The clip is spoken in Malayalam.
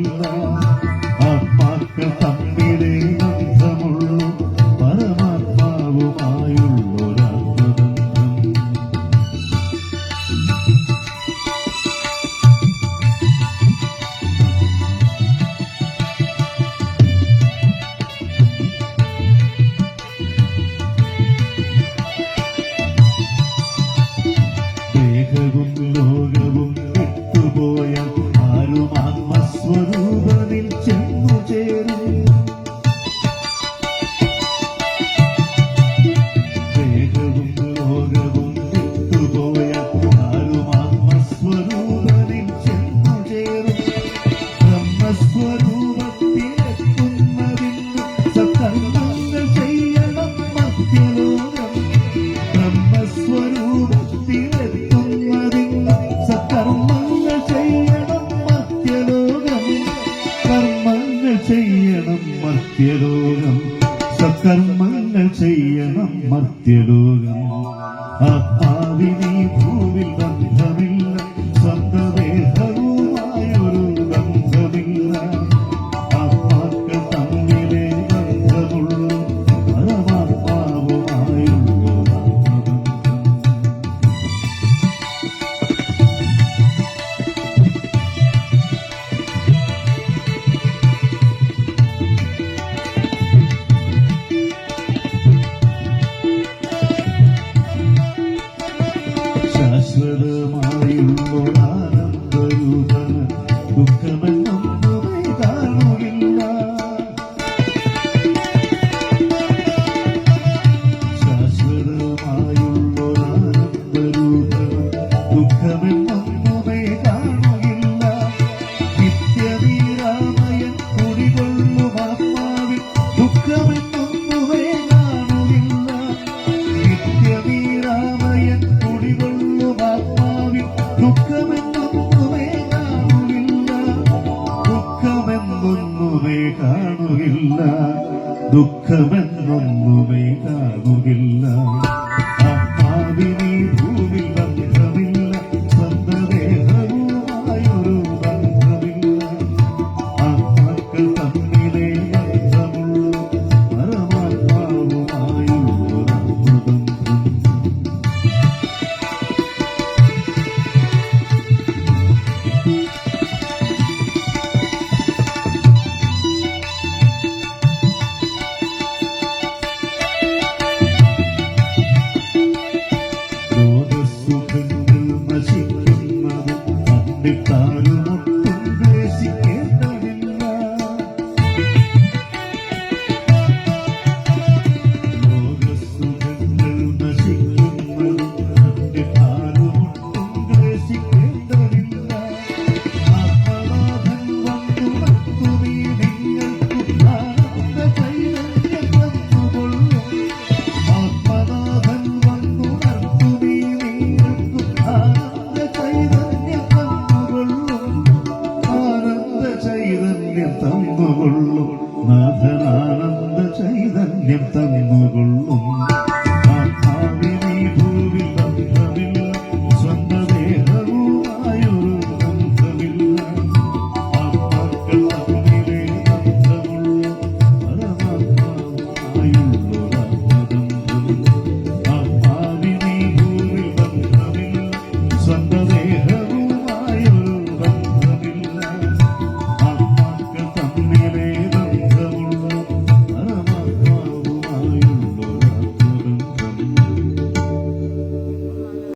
ബന്ധമില്ല ആത്മാക്കൾ തമ്മിലെ ബന്ധമുള്ളൂ പരമാത്മാവുമായുള്ളൊരാത്മബന്ധം. ദേഹവും ലോകവും വിട്ടുപോയ ആരും ആത്മസ്വരൂപനിൽ ചെന്നു ചേരും. ദേഹവും ലോകവും വിട്ടുപോയ ആരും ആത്മസ്വരൂപനിൽ ചെന്നു ചേരും. ബ്രഹ്മസ്വരൂപത്തിലെത്തുന്നതിന് സകർമ്മങ്ങൾ ചെയ്യണം മധ്യലോകം. ബ്രഹ്മസ്വരൂപത്തിലെത്തുന്നതിന് സകർമ്മങ്ങൾ ചെയ്യണം മധ്യലോകം. കർമ്മങ്ങൾ ചെയ്യണം മധ്യലോകം. സകർമ്മങ്ങൾ ചെയ്യണം മധ്യലോകം. ആത്മാവിനീ ഭൂവിൽ ബന്ധമില്ല സ്വന്തദേഹവുമായൊരു ബന്ധമില്ല ആത്മാക്കൾ തമ്മിലെ ബന്ധമുള്ളൂ പരമാത്മാവുമായുള്ള ആത്മബന്ധം. ശാശ്വതമായുള്ളൊരാനന്ദരൂപന് ദുഃഖമെന്നൊന്നുമേ കാണുകില്ല. ശാശ്വതമായുള്ളൊരാനന്ദരൂപന് ദുഃഖമെന്നൊന്നുമേ കാണുകില്ല. നിത്യനിരാമയൻ കുടികൊള്ളും ആത്മാവിൽ ദുഃഖമെന്നൊന്നുമേ കാണുകില്ല. നിത്യനിരാമയൻ കുടികൊള്ളും ആത്മാവിൽ ദുഃഖമെന്നൊന്നുമേ കാണുകില്ല. ദുഃഖമെന്നൊന്നുമേ കാണുകില്ല. ദുഃഖമെന്നൊന്നുമേ കാണുകില്ല. ആത്മാവിനീ ഭൂവിൽ ബന്ധമില്ല സ്വന്തദേഹവുമായൊരു ബന്ധമില്ല ആത്മാക്കൾ തമ്മിലെ ബന്ധമുള്ളൂ പരമാത്മാവുമായുള്ളൊരാത്മബന്ധം. ലോകസുഖങ്ങൾ നശിക്കുന്നത് കണ്ടിട്ടാരുമൊട്ടും ദ്വേഷിക്കേണ്ടതില്ല. ലോകസുഖങ്ങൾ നശിക്കുന്നത് കണ്ടിട്ടാരുമൊട്ടും ദ്വേഷിക്കേണ്ടതില്ല. ആത്മനാഥൻ വന്നുണർത്തുമീ നിങ്ങൾക്കു ആനന്ദ ചൈതന്യം തന്നുകൊള്ളും. ആത്മനാഥൻ വന്നുണർത്തുമീ നിങ്ങൾക്കു ആനന്ദ ചൈതന്യം തന്നുകൊള്ളും. ആനന്ദ ചൈതന്യം തന്നുകൊള്ളും. നാഥനാനന്ദ ചൈതന്യം തന്നുകൊള്ളും.